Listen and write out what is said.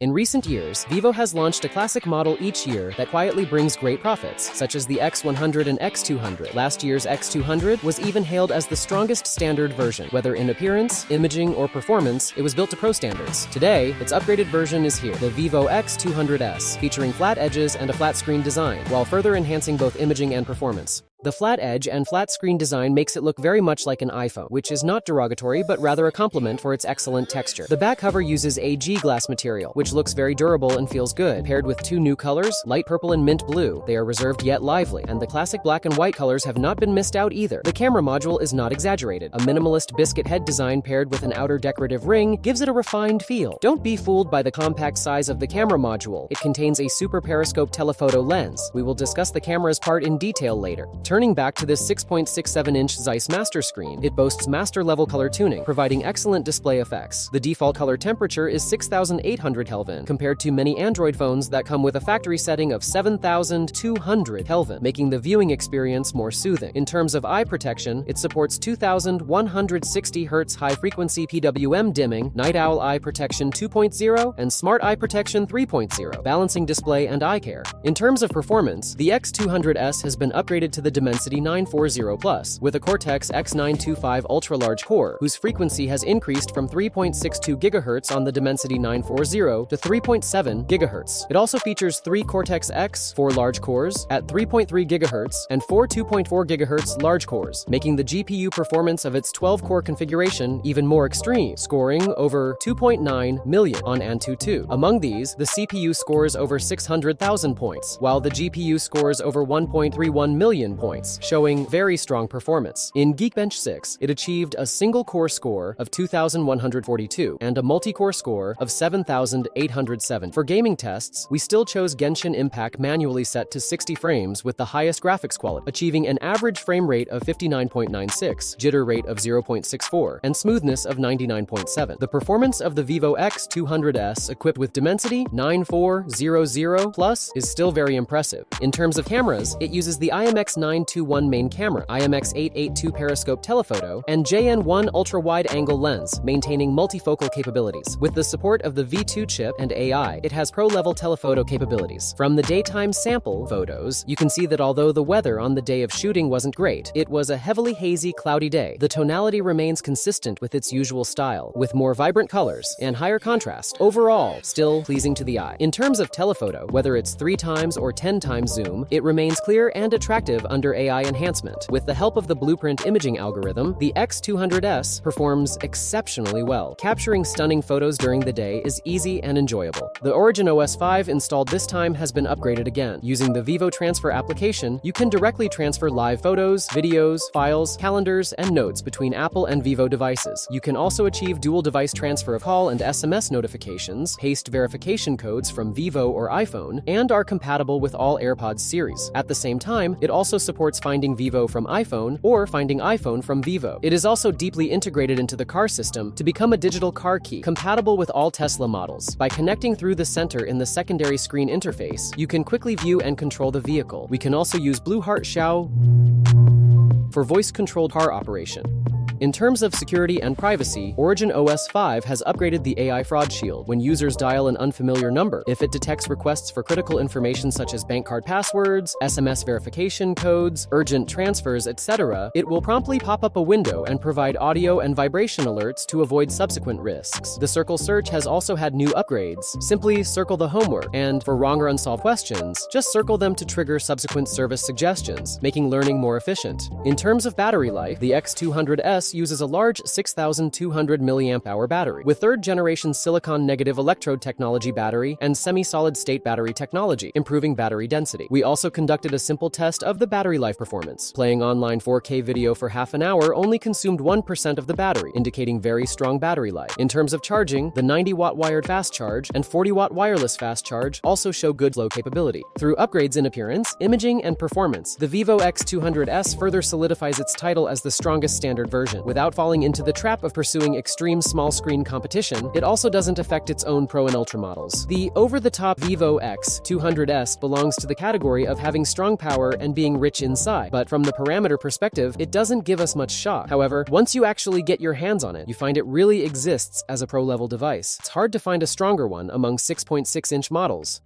In recent years, Vivo has launched a classic model each year that quietly brings great profits, such as the X100 and X200. Last year's X200 was even hailed as the strongest standard version. Whether in appearance, imaging, or performance, it was built to pro standards. Today, its upgraded version is here, the vivo X200s, featuring flat edges and a flat screen design, while further enhancing both imaging and performance. The flat edge and flat screen design makes it look very much like an iPhone, which is not derogatory but rather a compliment for its excellent texture. The back cover uses AG glass material, which looks very durable and feels good. Paired with two new colors, light purple and mint blue, they are reserved yet lively, and the classic black and white colors have not been missed out either. The camera module is not exaggerated. A minimalist biscuit head design paired with an outer decorative ring gives it a refined feel. Don't be fooled by the compact size of the camera module. It contains a super periscope telephoto lens. We will discuss the camera's part in detail later. Turning back to this 6.67-inch Zeiss master screen, it boasts master-level color tuning, providing excellent display effects. The default color temperature is 6,800 Kelvin, compared to many Android phones that come with a factory setting of 7,200 Kelvin, making the viewing experience more soothing. In terms of eye protection, it supports 2,160 Hz high-frequency PWM dimming, Night Owl Eye Protection 2.0, and Smart Eye Protection 3.0, balancing display and eye care. In terms of performance, the X200s has been upgraded to the Dimensity 940 Plus, with a Cortex X925 ultra-large core, whose frequency has increased from 3.62 GHz on the Dimensity 940 to 3.7 GHz. It also features 3 Cortex X4 large cores at 3.3 GHz and 4 2.4 GHz large cores, making the GPU performance of its 12-core configuration even more extreme, scoring over 2.9 million on Antutu. Among these, the CPU scores over 600,000 points, while the GPU scores over 1.31 million points, showing very strong performance. In Geekbench 6, it achieved a single-core score of 2,142 and a multi-core score of 7,807. For gaming tests, we still chose Genshin Impact manually set to 60 frames with the highest graphics quality, achieving an average frame rate of 59.96, jitter rate of 0.64, and smoothness of 99.7. The performance of the vivo X200s equipped with Dimensity 9400 Plus is still very impressive. In terms of cameras, it uses the IMX921 main camera, IMX882 periscope telephoto, and JN1 ultra-wide-angle lens, maintaining multifocal capabilities. With the support of the V2 chip and AI, it has pro-level telephoto capabilities. From the daytime sample photos, you can see that although the weather on the day of shooting wasn't great, it was a heavily hazy, cloudy day. The tonality remains consistent with its usual style, with more vibrant colors and higher contrast. Overall, still pleasing to the eye. In terms of telephoto, whether it's 3 times or 10 times zoom, it remains clear and attractive under AI enhancement. With the help of the Blueprint imaging algorithm, the X200s performs exceptionally well. Capturing stunning photos during the day is easy and enjoyable. The Origin OS 5 installed this time has been upgraded again. Using the Vivo Transfer application, you can directly transfer live photos, videos, files, calendars, and notes between Apple and Vivo devices. You can also achieve dual device transfer of call and SMS notifications, paste verification codes from Vivo or iPhone, and are compatible with all AirPods series. At the same time, it also supports finding Vivo from iPhone or finding iPhone from Vivo. It is also deeply integrated into the car system to become a digital car key, compatible with all Tesla models. By connecting through the center in the secondary screen interface, you can quickly view and control the vehicle. We can also use Blue Heart Xiao for voice-controlled car operation. In terms of security and privacy, Origin OS 5 has upgraded the AI fraud shield. When users dial an unfamiliar number, if it detects requests for critical information such as bank card passwords, SMS verification codes, urgent transfers, etc., it will promptly pop up a window and provide audio and vibration alerts to avoid subsequent risks. The Circle search has also had new upgrades. Simply circle the homework, and for wrong or unsolved questions, just circle them to trigger subsequent service suggestions, making learning more efficient. In terms of battery life, the X200s uses a large 6,200 mAh battery with third-generation silicon-negative electrode technology battery and semi-solid-state battery technology, improving battery density. We also conducted a simple test of the battery life performance. Playing online 4K video for half an hour only consumed 1% of the battery, indicating very strong battery life. In terms of charging, the 90-watt wired fast charge and 40-watt wireless fast charge also show good flow capability. Through upgrades in appearance, imaging, and performance, the vivo X200s further solidifies its title as the strongest standard version. Without falling into the trap of pursuing extreme small-screen competition, it also doesn't affect its own Pro and Ultra models. The over-the-top vivo X200s belongs to the category of having strong power and being rich inside, but from the parameter perspective, it doesn't give us much shock. However, once you actually get your hands on it, you find it really exists as a pro-level device. It's hard to find a stronger one among 6.6-inch models.